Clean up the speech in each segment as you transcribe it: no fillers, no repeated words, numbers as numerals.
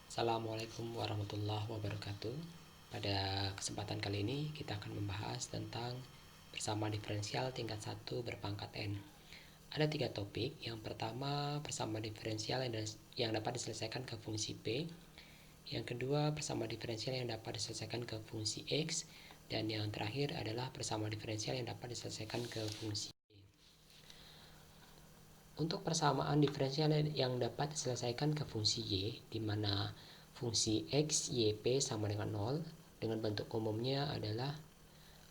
Assalamualaikum warahmatullahi wabarakatuh. Pada kesempatan kali ini kita akan membahas tentang persamaan diferensial tingkat 1 berpangkat N. Ada 3 topik. Yang pertama, persamaan diferensial yang dapat diselesaikan ke fungsi P. Yang kedua, persamaan diferensial yang dapat diselesaikan ke fungsi X. Dan yang terakhir adalah persamaan diferensial yang dapat diselesaikan ke fungsi Y. Untuk persamaan diferensial yang dapat diselesaikan ke fungsi Y, di mana fungsi X, Y, P sama dengan 0, dengan bentuk umumnya adalah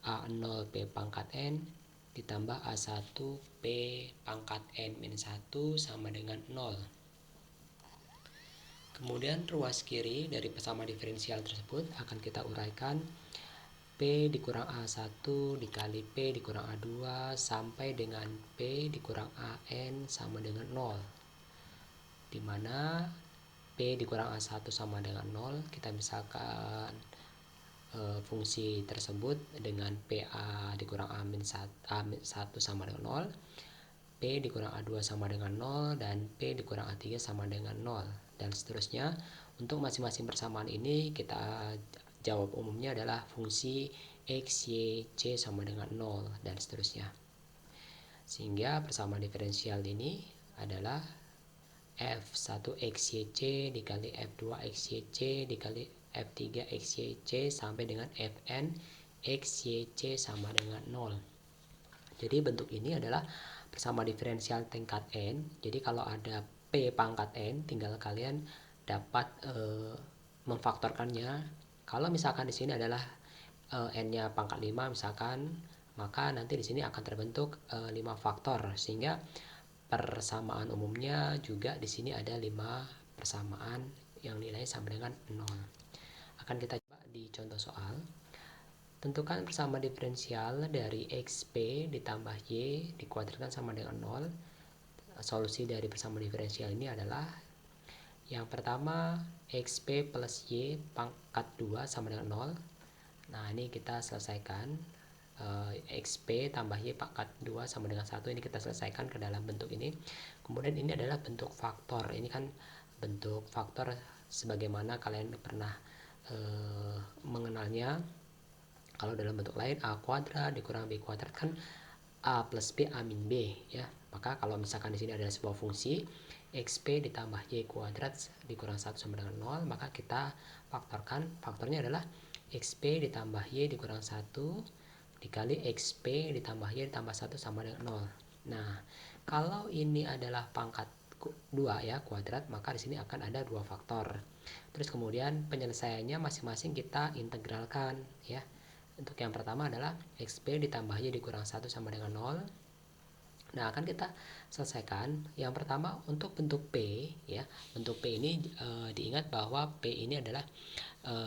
A0 P pangkat N ditambah A1 P pangkat N-1 sama dengan 0. Kemudian ruas kiri dari persamaan diferensial tersebut akan kita uraikan P dikurang A1 dikali P dikurang A2 sampai dengan P dikurang AN sama dengan 0, dimana P dikurang A1 sama dengan 0, kita misalkan fungsi tersebut dengan PA dikurang A1 sama dengan 0, P dikurang A2 sama dengan 0, dan P dikurang A3 sama dengan 0, dan seterusnya. Untuk masing-masing persamaan ini kita jawab umumnya adalah fungsi X, Y, C sama dengan 0, dan seterusnya. Sehingga persamaan diferensial ini adalah F1XYC dikali F2XYC dikali F3XYC sampai dengan Fn XYC sama dengan 0. Jadi bentuk ini adalah persamaan diferensial tingkat N. Jadi kalau ada P pangkat N, tinggal kalian dapat memfaktorkannya. Kalau misalkan di sini adalah N-nya pangkat 5 misalkan, maka nanti di sini akan terbentuk 5 faktor, sehingga persamaan umumnya juga di sini ada 5 persamaan yang nilainya sama dengan 0. Akan kita coba di contoh soal. Tentukan persamaan diferensial dari XP ditambah Y dikuadratkan sama dengan 0. Solusi dari persamaan diferensial ini adalah yang pertama XP plus Y pangkat 2 sama dengan 0. Nah, ini kita selesaikan. XP tambah Y pangkat 2 sama dengan 1, ini kita selesaikan ke dalam bentuk ini. Kemudian ini adalah bentuk faktor. Ini kan bentuk faktor sebagaimana kalian pernah mengenalnya. Kalau dalam bentuk lain A kuadrat dikurang B kuadrat kan A plus B A min B ya. Maka kalau misalkan di sini adalah sebuah fungsi XP ditambah Y kuadrat dikurang 1 sama dengan 0, maka kita faktorkan. Faktornya adalah XP ditambah Y dikurang 1 dikali XP ditambah Y ditambah 1 sama dengan 0. Nah, kalau ini adalah pangkat 2 ya, kuadrat, maka di sini akan ada 2 faktor. Terus kemudian penyelesaiannya masing-masing kita integralkan ya. Untuk yang pertama adalah XP ditambah Y dikurang 1 sama dengan 0. Nah, akan kita selesaikan. Yang pertama untuk bentuk P ya. Bentuk P ini diingat bahwa P ini adalah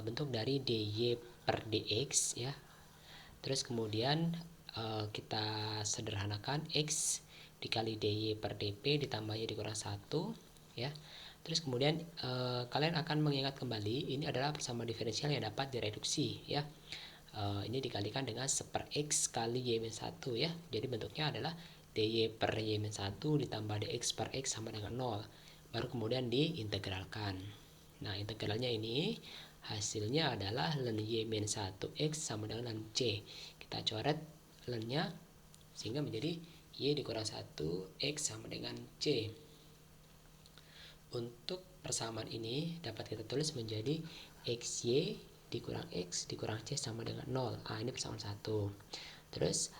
bentuk dari dy per dx ya. Terus kemudian kita sederhanakan X dikali dy per dp ditambah Y dikurang 1 ya. Terus kemudian kalian akan mengingat kembali ini adalah persamaan diferensial yang dapat direduksi ya. Ini dikalikan dengan 1 X kali Y-1 ya. Jadi bentuknya adalah dy per Y-1 ditambah dx per X sama dengan 0. Baru kemudian diintegralkan. Nah, integralnya ini hasilnya adalah ln Y-1X sama dengan ln C. Kita coret ln-nya sehingga menjadi Y dikurang 1 X sama dengan C. Untuk persamaan ini dapat kita tulis menjadi XY dikurang X dikurang C sama dengan 0. Ini persamaan 1. Terus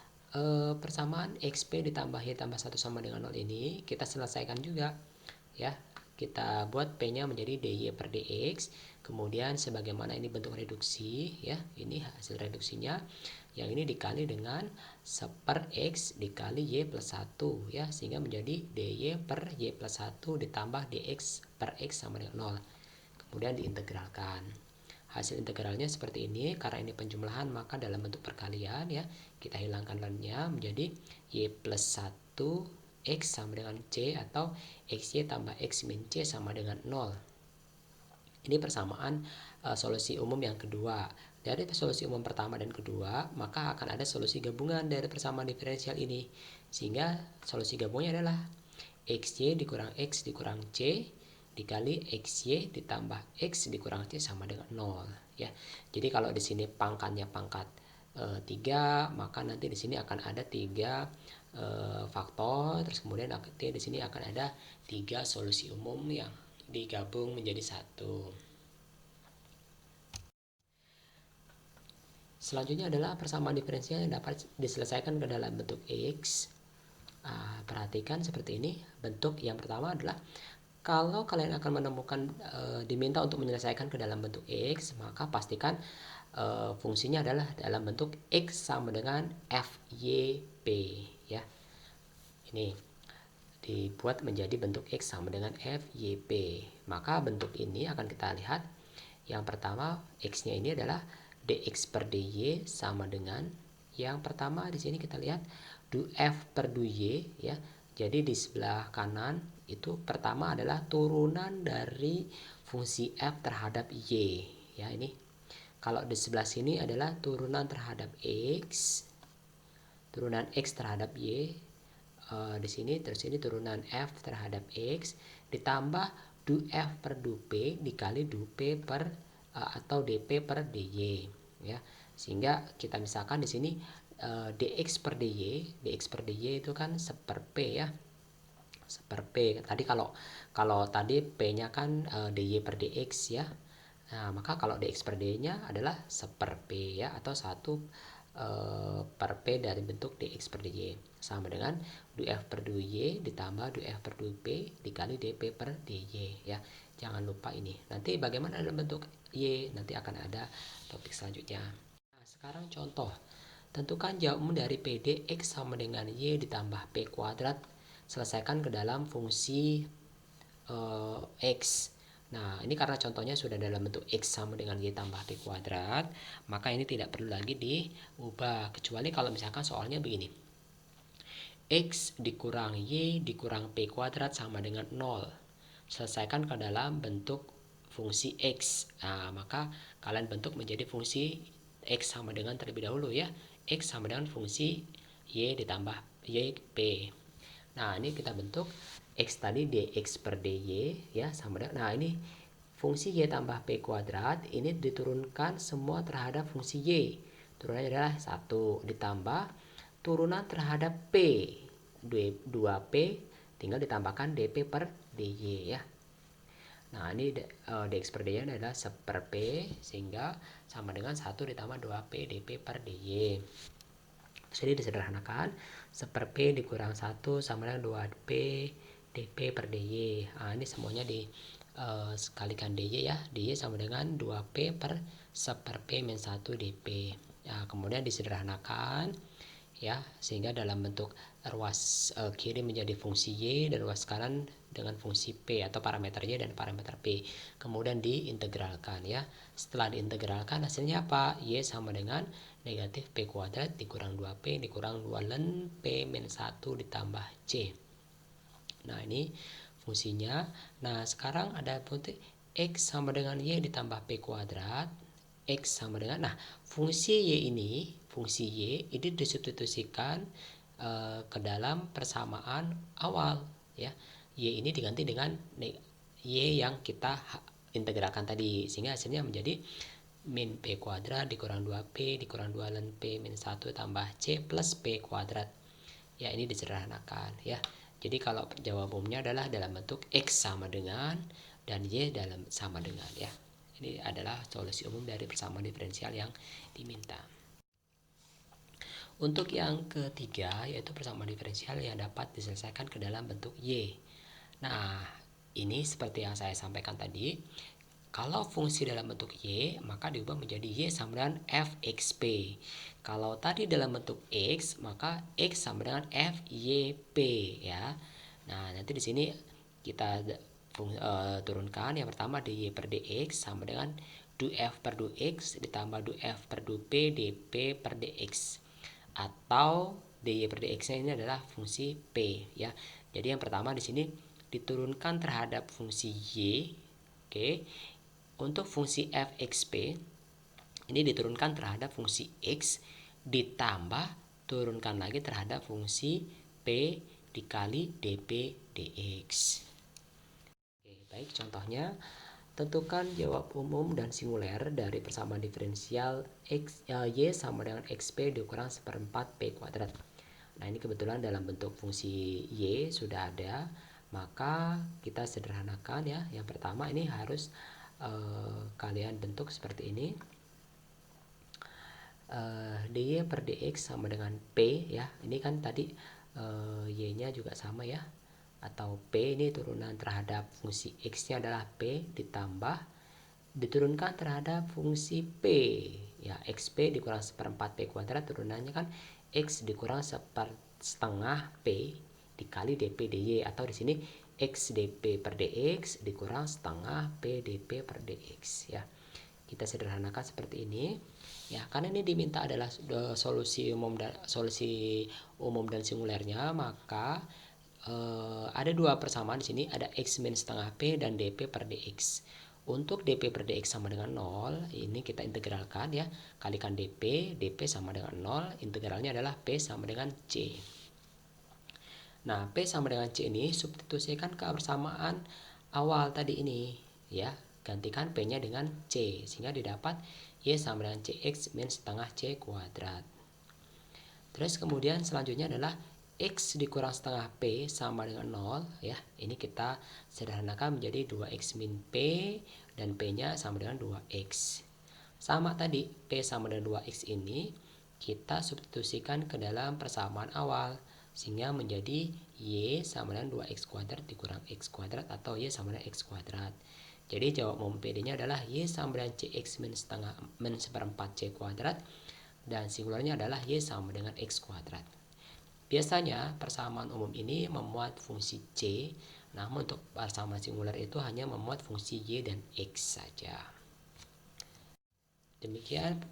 persamaan XP ditambah Y tambah 1 sama dengan 0 ini kita selesaikan juga ya. Kita buat P-nya menjadi dy per dx. Kemudian sebagaimana ini bentuk reduksi ya. Ini hasil reduksinya. Yang ini dikali dengan 1 X dikali Y plus 1 ya. Sehingga menjadi dy per Y plus 1 ditambah dx per X sama dengan 0. Kemudian diintegralkan. Hasil integralnya seperti ini. Karena ini penjumlahan maka dalam bentuk perkalian ya. Kita hilangkan ln-nya menjadi Y plus 1 X sama dengan C atau XY tambah X min C sama dengan 0. Ini persamaan solusi umum yang kedua. Dari solusi umum pertama dan kedua, maka akan ada solusi gabungan dari persamaan diferensial ini. Sehingga solusi gabungnya adalah XY dikurang X dikurang C dikali XY ditambah X dikurang C sama dengan 0 ya. Jadi kalau di sini pangkatnya pangkat 3, maka nanti di sini akan ada 3 faktor, terus kemudian nanti di sini akan ada 3 solusi umum yang digabung menjadi satu. Selanjutnya adalah persamaan diferensial yang dapat diselesaikan ke dalam bentuk X. Perhatikan seperti ini. Bentuk yang pertama adalah kalau kalian akan menemukan diminta untuk menyelesaikan ke dalam bentuk X, maka pastikan fungsinya adalah dalam bentuk X sama dengan FYP ya. Ini dibuat menjadi bentuk X sama dengan FYP. Maka bentuk ini akan kita lihat. Yang pertama X-nya ini adalah dx per dy sama dengan yang pertama di sini kita lihat df per dy ya. Jadi di sebelah kanan itu pertama adalah turunan dari fungsi f terhadap y ya ini. Kalau di sebelah sini adalah turunan terhadap x, turunan x terhadap y. Di sini terus ini turunan f terhadap x ditambah du f per du p dikali du p per atau dp per dy ya. Sehingga kita misalkan di sini dx per dy itu kan seper p ya, seper p. Tadi kalau tadi p-nya kan dy per dx ya. Nah, maka kalau dx per dy-nya adalah seper p ya, atau 1 per p dari bentuk dx per dy sama dengan du f per du y ditambah du f per du p dikali dp per dy ya. Jangan lupa ini. Nanti bagaimana dalam bentuk y nanti akan ada topik selanjutnya. Nah, sekarang contoh. Tentukan jawab umum dari PD X sama dengan Y ditambah P kuadrat. Selesaikan ke dalam fungsi X. Nah, ini karena contohnya sudah dalam bentuk X sama dengan Y tambah P kuadrat, maka ini tidak perlu lagi diubah. Kecuali kalau misalkan soalnya begini. X dikurang Y dikurang P kuadrat sama dengan 0. Selesaikan ke dalam bentuk fungsi X. Nah, maka kalian bentuk menjadi fungsi X sama dengan terlebih dahulu ya. X sama dengan fungsi Y ditambah Y P. Nah, ini kita bentuk X tadi dx per dy ya sama dengan. Nah, ini fungsi Y tambah P kuadrat ini diturunkan semua terhadap fungsi Y. Turunannya adalah 1 ditambah turunan terhadap P 2P tinggal ditambahkan dp per dy ya. Nah, ini dx per dy adalah seper P sehingga sama dengan 1 ditambah 2P dp per dy. Jadi disederhanakan seper P dikurang 1 sama dengan 2P dp per dy. Nah, ini semuanya sekalikan dy ya. Dy sama dengan 2P per seper P min 1 dp. Ya, kemudian disederhanakan ya, sehingga dalam bentuk ruas kiri menjadi fungsi Y dan ruas kanan dengan fungsi P atau parameter Y dan parameter P. Kemudian diintegralkan ya. Setelah diintegralkan hasilnya apa? Y sama dengan negatif P kuadrat dikurang 2P dikurang 2 ln P min 1 ditambah C. Nah, ini fungsinya. Nah, sekarang ada fungsi X sama dengan Y ditambah P kuadrat. X sama dengan, nah fungsi Y ini disubstitusikan ke dalam persamaan awal ya. Y ini diganti dengan Y yang kita integralkan tadi, sehingga hasilnya menjadi min P kuadrat dikurang 2P dikurang 2 ln P min 1 tambah C plus P kuadrat ya. Ini disederhanakan ya. Jadi kalau jawab umumnya adalah dalam bentuk X sama dengan dan Y dalam sama dengan ya. Ini adalah solusi umum dari persamaan diferensial yang diminta. Untuk yang ketiga yaitu persamaan diferensial yang dapat diselesaikan ke dalam bentuk Y. Nah, ini seperti yang saya sampaikan tadi. Kalau fungsi dalam bentuk Y, maka diubah menjadi Y sama dengan Fxp. Kalau tadi dalam bentuk X, maka X sama dengan Fyp ya. Nah, nanti di sini kita turunkan. Yang pertama dy per dx sama dengan du f per du x ditambah du f per du p dp per dx, atau dy per dx ini adalah fungsi p ya. Jadi yang pertama di sini diturunkan terhadap fungsi y. Oke. Untuk fungsi fxp ini diturunkan terhadap fungsi x ditambah turunkan lagi terhadap fungsi p dikali dp dx. Baik, contohnya, tentukan jawab umum dan singuler dari persamaan diferensial y sama dengan xp dikurang 1/4 p kuadrat. Nah, ini kebetulan dalam bentuk fungsi y sudah ada, maka kita sederhanakan ya. Yang pertama ini harus kalian bentuk seperti ini. dy per dx sama dengan p ya. Ini kan tadi y-nya juga sama ya. Atau p ini turunan terhadap fungsi x-nya adalah p ditambah diturunkan terhadap fungsi p ya, xp dikurang 1/4 p kuadrat, turunannya kan x dikurang setengah p dikali dp dy, atau di sini x dp per dx dikurang setengah p dp per dx ya. Kita sederhanakan seperti ini ya, karena ini diminta adalah solusi umum dan singulernya, maka ada dua persamaan di sini, ada x min setengah p dan dp per dx. Untuk dp per dx sama dengan 0, ini kita integralkan ya, kalikan dp sama dengan 0, integralnya adalah p sama dengan c. Nah, p sama dengan c ini substitusikan ke persamaan awal tadi ini ya, gantikan p-nya dengan c, sehingga didapat y sama dengan cx min setengah c kuadrat. Terus kemudian selanjutnya adalah x dikurang setengah p sama dengan 0 ya. Ini kita sederhanakan menjadi 2x min p dan p-nya sama dengan 2x. Sama tadi, p sama dengan 2x ini kita substitusikan ke dalam persamaan awal, sehingga menjadi y sama dengan 2x kuadrat dikurang x kuadrat atau y sama dengan x kuadrat. Jadi jawab umum PD-nya adalah y sama dengan cx min seperempat c kuadrat, dan singularnya adalah y sama dengan x kuadrat. Biasanya persamaan umum ini memuat fungsi c, namun untuk persamaan singular itu hanya memuat fungsi y dan x saja. Demikian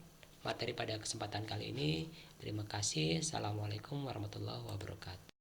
materi pada kesempatan kali ini. Terima kasih. Assalamualaikum warahmatullahi wabarakatuh.